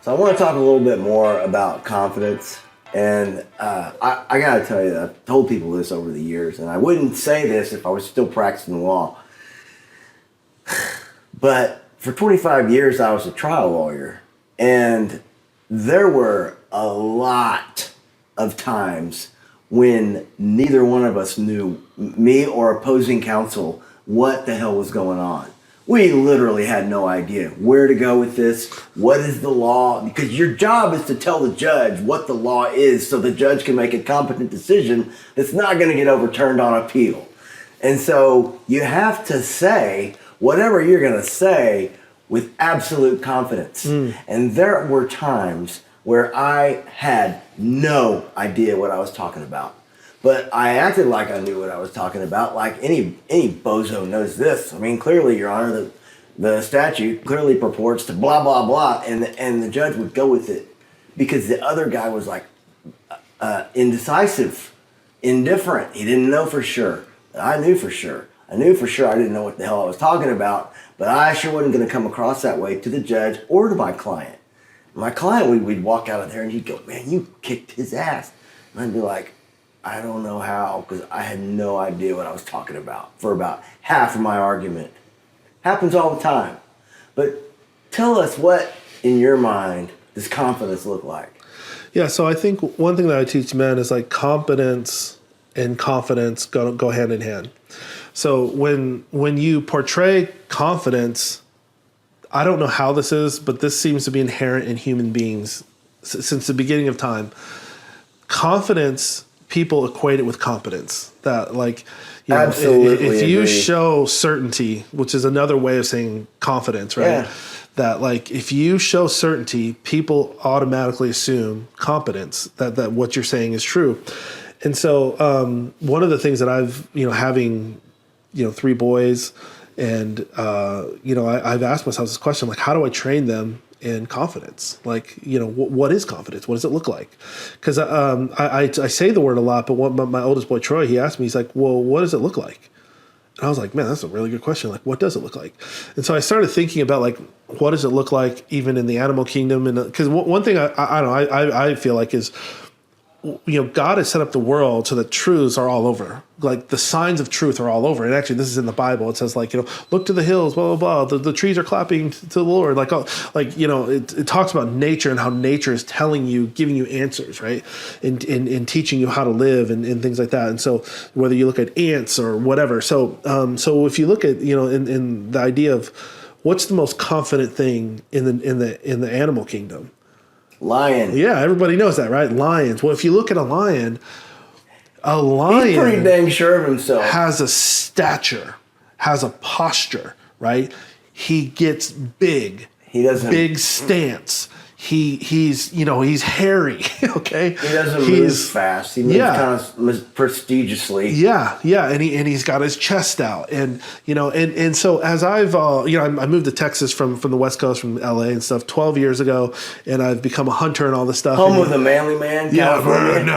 So I want to talk a little bit more about confidence. And I got to tell you, I've told people this over the years, and I wouldn't say this if I was still practicing law. But for 25 years, I was a trial lawyer. And there were a lot of times when neither one of us knew, me or opposing counsel, what the hell was going on. We literally had no idea where to go with this. What is the law? Because your job is to tell the judge what the law is so the judge can make a competent decision that's not going to get overturned on appeal. And so you have to say whatever you're going to say with absolute confidence. And there were times where I had no idea what I was talking about. But I acted like I knew what I was talking about, like any bozo knows this. I mean, clearly, Your Honor, the statute clearly purports to blah, blah, blah, and the judge would go with it because the other guy was like indecisive, indifferent. He didn't know for sure. I knew for sure. I knew for sure I didn't know what the hell I was talking about, but I sure wasn't going to come across that way to the judge or to my client. My client, we'd walk out of there and he'd go, man, you kicked his ass. And I'd be like, I don't know how, because I had no idea what I was talking about for about half of my argument. Happens all the time. But tell us, what, in your mind, does confidence look like? Yeah, so I think one thing that I teach men is like competence and confidence go hand in hand. So when you portray confidence, I don't know how this is, but this seems to be inherent in human beings since the beginning of time. Confidence, people equate it with competence. That like, you know, if you show certainty, which is another way of saying confidence, right? Yeah. That like if you show certainty, people automatically assume competence, that what you're saying is true. And so one of the things that I've, having, 3 boys, and I've asked myself this question, like, how do I train them in confidence? Like, what is confidence? What does it look like? Because I say the word a lot, but my oldest boy, Troy, he asked me, he's like, well, what does it look like? And I was like, man, that's a really good question. Like, what does it look like? And so I started thinking about, like, what does it look like even in the animal kingdom? And because one thing I feel like is, God has set up the world so that truths are all over. Like the signs of truth are all over. And actually, this is in the Bible. It says, like, look to the hills, blah, blah, blah. The trees are clapping to the Lord. It talks about nature and how nature is telling you, giving you answers, right? And teaching you how to live and things like that. And so whether you look at ants or whatever. So if you look at, in the idea of what's the most confident thing in the animal kingdom? Lion. Yeah, everybody knows that, right? Lions. Well, if you look at a lion he's pretty dang sure of himself. Has a stature, has a posture, right? He gets big. He doesn't. Big stance. He's hairy, okay? He doesn't move fast. He moves kind of prestigiously. Yeah, and he's got his chest out, and so as I've I moved to Texas from the West Coast, from LA and stuff 12 years ago, and I've become a hunter and all this stuff. Home of the manly man, California.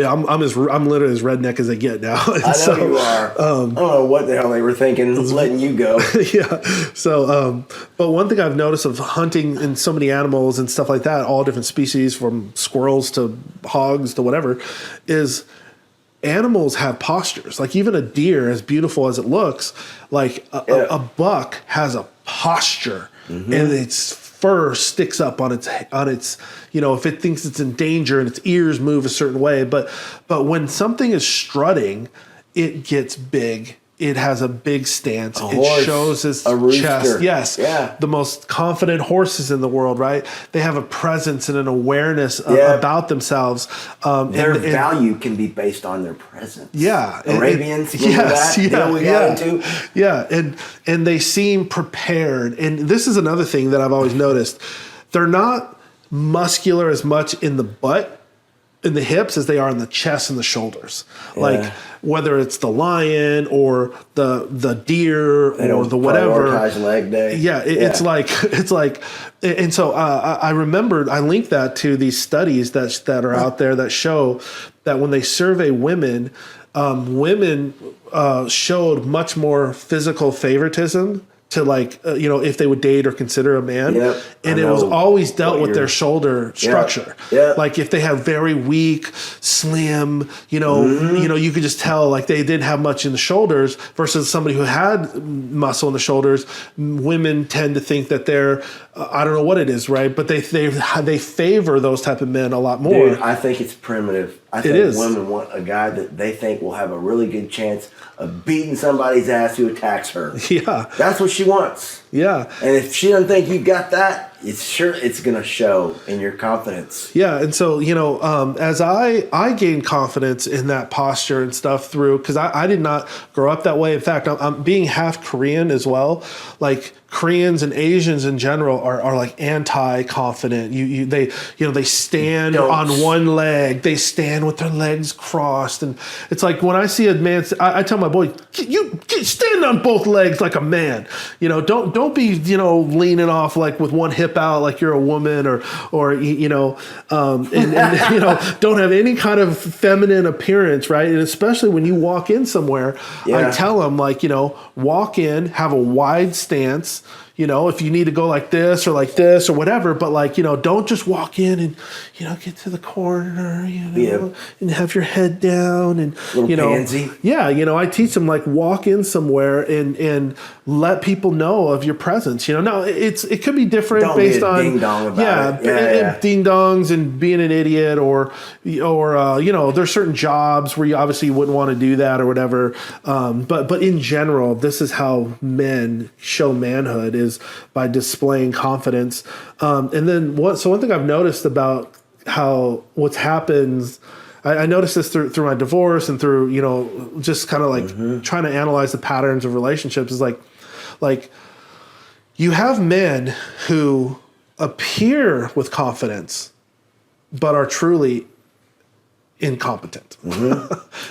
I'm literally as redneck as they get now. I know you are. I don't know what the hell they were thinking, letting you go. Yeah. So, but one thing I've noticed of hunting in so many animals and stuff like that, all different species from squirrels to hogs to whatever, is animals have postures. Like even a deer, as beautiful as it looks, like a buck has a posture, and its fur sticks up on its if it thinks it's in danger, and its ears move a certain way. But when something is strutting, it gets big. It has a big stance. It shows its chest. Yes. Yeah. The most confident horses in the world, right? They have a presence and an awareness about themselves. Their value can be based on their presence. Yeah. Arabians, and they seem prepared. And this is another thing that I've always noticed. They're not muscular as much in the butt, in the hips, as they are in the chest and the shoulders. Yeah. Like whether it's the lion or the deer or the whatever. Leg day. Yeah, it's like, and so I remembered, I linked that to these studies that are out there that show that when they survey women, women showed much more physical favoritism to like if they would date or consider a man. Yep, And I it was know always dealt what with their you're- shoulder structure. Yeah. Like if they have very weak, slim, you could just tell like they didn't have much in the shoulders versus somebody who had muscle in the shoulders. Women tend to think that they're I don't know what it is, right? But they favor those type of men a lot more. Dude, I think it's primitive. I think is. women want a guy that they think will have a really good chance of beating somebody's ass who attacks her. Yeah. That's what she wants. Yeah. And if she doesn't think you got that, it's going to show in your confidence. Yeah, and so as I gained confidence in that posture and stuff through because I did not grow up that way. In fact, I'm being half Korean as well. Like Koreans and Asians in general are like anti-confident. They stand Don't. on one leg. They stand with their legs crossed, and it's like when I see a man, I tell my boy, you stand on both legs like a man. Don't be leaning off like with one hip out like you're a woman or don't have any kind of feminine appearance, right? And especially when you walk in somewhere, Yeah. I tell them like walk in, have a wide stance. If you need to go like this or whatever, but like, don't just walk in and, get to the corner, Yeah. and have your head down and, Little pansy. yeah, I teach them like walk in somewhere and let people know of your presence. Now it could be different Don't be based a on ding-dong about it. Yeah. ding dongs and being an idiot or there's certain jobs where you obviously wouldn't want to do that or whatever. But in general, this is how men show manhood is by displaying confidence. And then one thing I've noticed about how what's happens. I noticed this through my divorce and through, just kind of like trying to analyze the patterns of relationships is like you have men who appear with confidence, but are truly incompetent.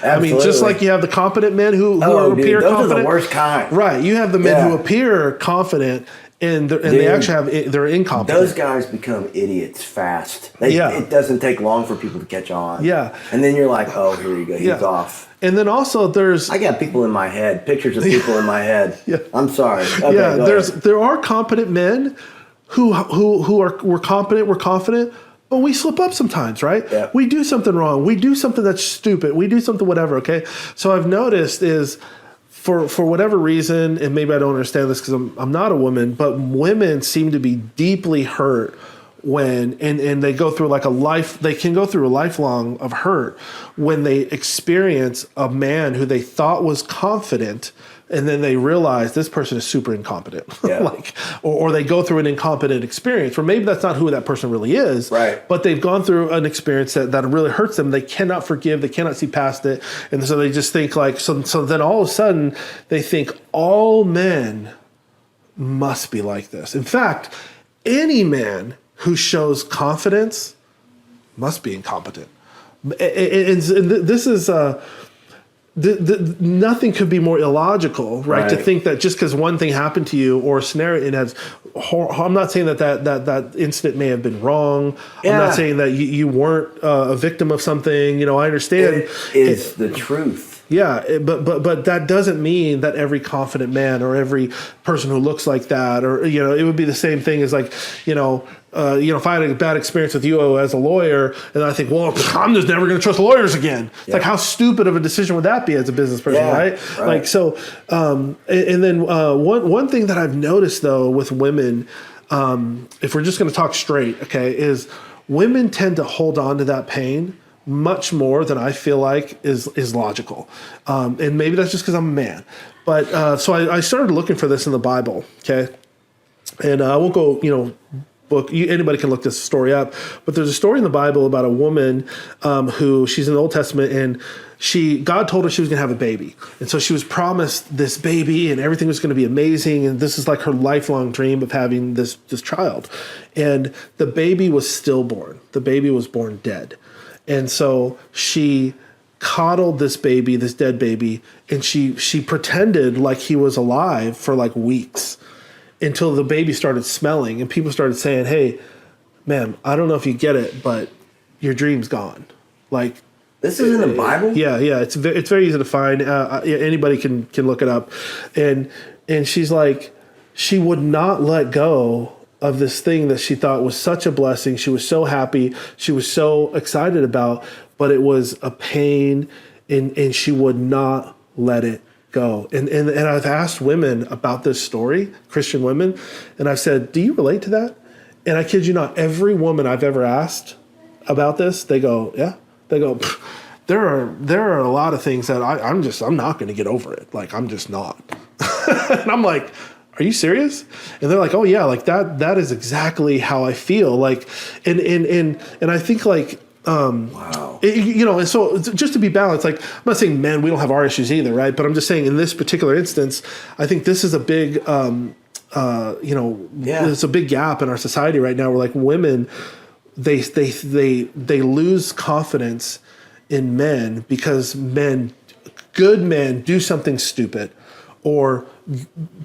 I mean, just like you have the competent men who appear those confident. are the worst kind. Right. You have the men Yeah. who appear confident and they actually they're incompetent. Those guys become idiots fast. It doesn't take long for people to catch on. Yeah. And then you're like, oh, here you go. He's off. And then also there's I got people in my head, pictures of people in my head. Yeah. I'm sorry. Okay, yeah, go ahead. there are competent men we're confident, but we slip up sometimes, right? Yeah. We do something wrong. We do something that's stupid. We do something whatever, okay? So I've noticed is for whatever reason, and maybe I don't understand this because I'm not a woman, but women seem to be deeply hurt when and they go through they can go through a lifelong of hurt when they experience a man who they thought was confident and then they realize this person is super incompetent. Yeah. or they go through an incompetent experience where maybe that's not who that person really is. Right. But they've gone through an experience that really hurts them. They cannot forgive. They cannot see past it. And so they just think so then all of a sudden they think all men must be like this. In fact, any man who shows confidence must be incompetent. And this is nothing could be more illogical, right? To think that just because one thing happened to you or a scenario, it has. I'm not saying that incident may have been wrong. Yeah. I'm not saying that you weren't a victim of something. I understand. It is the truth. Yeah, but that doesn't mean that every confident man or every person who looks like that, or it would be the same thing as if I had a bad experience with you as a lawyer, and I think, well, I'm just never going to trust lawyers again. It's like, how stupid of a decision would that be as a business person, right? Like so, and then one thing that I've noticed though with women, if we're just going to talk straight, okay, is women tend to hold on to that pain much more than I feel like is logical. And maybe that's just because I'm a man. But so I started looking for this in the Bible, okay? And I won't go, anybody can look this story up. But there's a story in the Bible about a woman who, she's in the Old Testament, and God told her she was going to have a baby. And so she was promised this baby and everything was going to be amazing. And this is like her lifelong dream of having this child. And the baby was stillborn. The baby was born dead. And so she coddled this baby, this dead baby, and she pretended like he was alive for like weeks until the baby started smelling and people started saying, "Hey, ma'am, I don't know if you get it, but your dream's gone." Like, this is in the Bible? Yeah. It's very easy to find. Anybody can look it up. And she's like, she would not let go of this thing that she thought was such a blessing. She was so happy. She was so excited about, but it was a pain, and she would not let it go. And I've asked women about this story, Christian women, and I've said, do you relate to that? And I kid you not, every woman I've ever asked about this, they go, yeah. They go, there are a lot of things that I'm not going to get over it. Like, I'm just not. And I'm like, are you serious? And they're like, oh yeah, like that is exactly how I feel. Like, and I think like, Wow. And so just to be balanced, like, I'm not saying men, we don't have our issues either, right? But I'm just saying in this particular instance, I think this is a big, it's a big gap in our society right now where like women, they lose confidence in men because good men do something stupid, or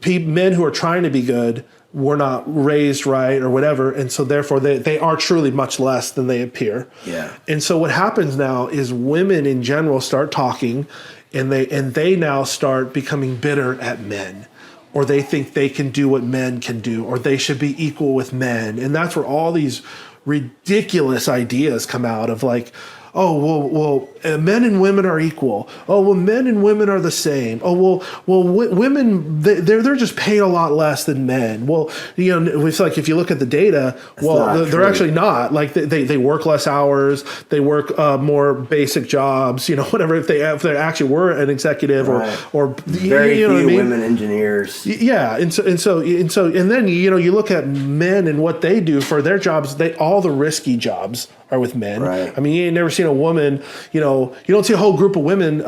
men who are trying to be good were not raised right or whatever, and so therefore they are truly much less than they appear. Yeah. And so what happens now is women in general start talking, and they now start becoming bitter at men, or they think they can do what men can do, or they should be equal with men. And that's where all these ridiculous ideas come out of like, oh, well, men and women are equal. Oh, well, men and women are the same. Oh, women, they're just paid a lot less than men. Well, it's like if you look at the data, they're actually not. Like they work less hours. They work more basic jobs. Whatever. If they actually were an executive or very few women engineers. Yeah, and then you look at men and what they do for their jobs. All the risky jobs are with men. Right. I mean, you ain't never seen a woman, you don't see a whole group of women,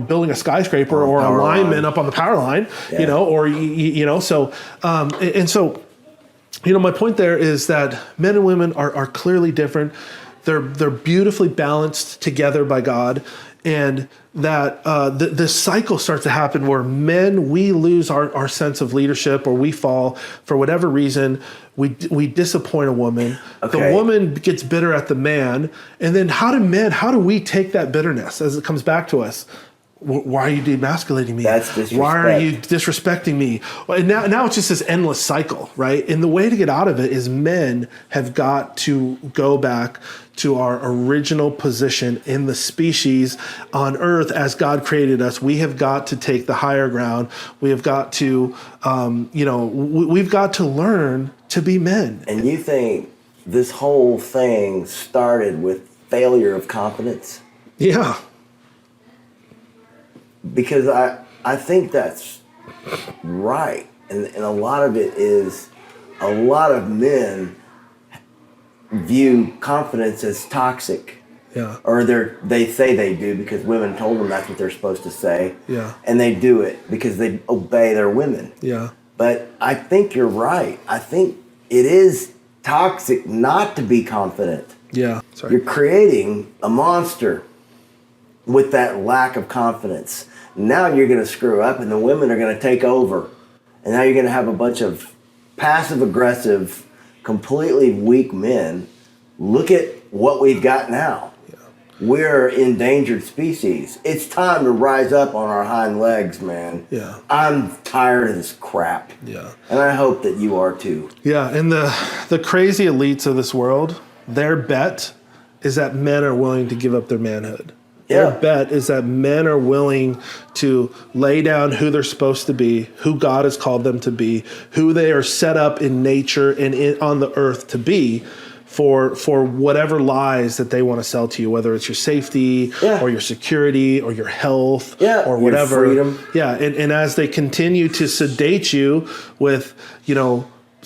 building a skyscraper or a lineman up on the power line, so, my point there is that men and women are clearly different. They're beautifully balanced together by God. And that the cycle starts to happen where men, we lose our sense of leadership, or we fall for whatever reason. We disappoint a woman. Okay. The woman gets bitter at the man. And then how do we take that bitterness as it comes back to us? Why are you demasculating me? That's disrespect. Why are you disrespecting me? And now it's just this endless cycle, right? And the way to get out of it is men have got to go back to our original position in the species on earth as God created us. We have got to take the higher ground. We have got to, we've got to learn to be men. And you think this whole thing started with failure of confidence? Yeah. Because I think that's right. And a lot of it is a lot of men view confidence as toxic. Yeah. Or they say they do because women told them that's what they're supposed to say. Yeah. And they do it because they obey their women. Yeah. But I think you're right. I think it is toxic not to be confident. Yeah. Sorry. You're creating a monster with that lack of confidence. Now you're going to screw up and the women are going to take over. And now you're going to have a bunch of passive aggressive, completely weak men. Look at what we've got now. Yeah. We're endangered species. It's time to rise up on our hind legs, man. Yeah. I'm tired of this crap. Yeah. And I hope that you are too. Yeah, and the crazy elites of this world, their bet is that men are willing to give up their manhood. Yeah. Their bet is that men are willing to lay down who they're supposed to be, who God has called them to be, who they are set up in nature and on the earth to be for whatever lies that they want to sell to you, whether it's your safety or your security or your health or whatever. Your freedom. Yeah, and as they continue to sedate you with,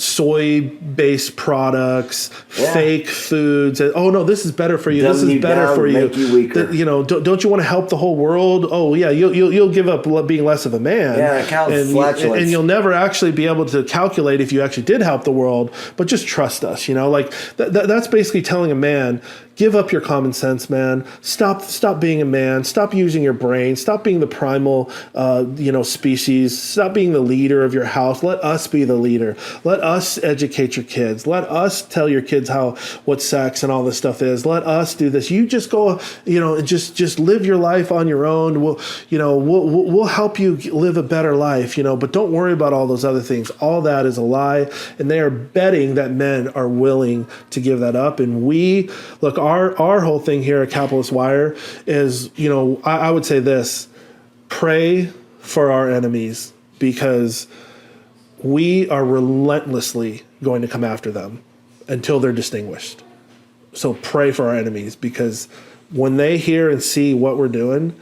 soy-based products, fake foods. And, oh no, this is better for you. Dumb this is you better down, for you. make you weaker. Don't you want to help the whole world? Oh yeah, you'll give up being less of a man. Yeah, flatulence. And you'll never actually be able to calculate if you actually did help the world. But just trust us. That's basically telling a man, give up your common sense, man. Stop being a man. Stop using your brain. Stop being the primal, species. Stop being the leader of your house. Let us be the leader. Let us educate your kids. Let us tell your kids what sex and all this stuff is. Let us do this. You just go, and just live your life on your own. We'll help you live a better life, but don't worry about all those other things. All that is a lie, and they are betting that men are willing to give that up. And we look, our whole thing here at Capitalist Wire is, I would say this: pray for our enemies, because we are relentlessly going to come after them until they're distinguished. So pray for our enemies, because when they hear and see what we're doing,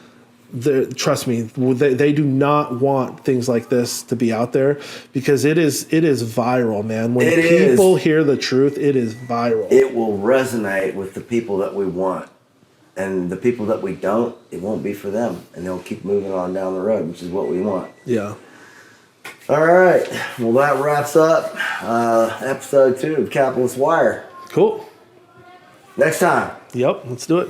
trust me, they do not want things like this to be out there, because it is viral, man. When people hear the truth, it is viral. It will resonate with the people that we want, and the people that we don't, it won't be for them, and they'll keep moving on down the road, which is what we want. Yeah. All right. Well, that wraps up episode 2 of Capitalist Wire. Cool. Next time. Yep. Let's do it.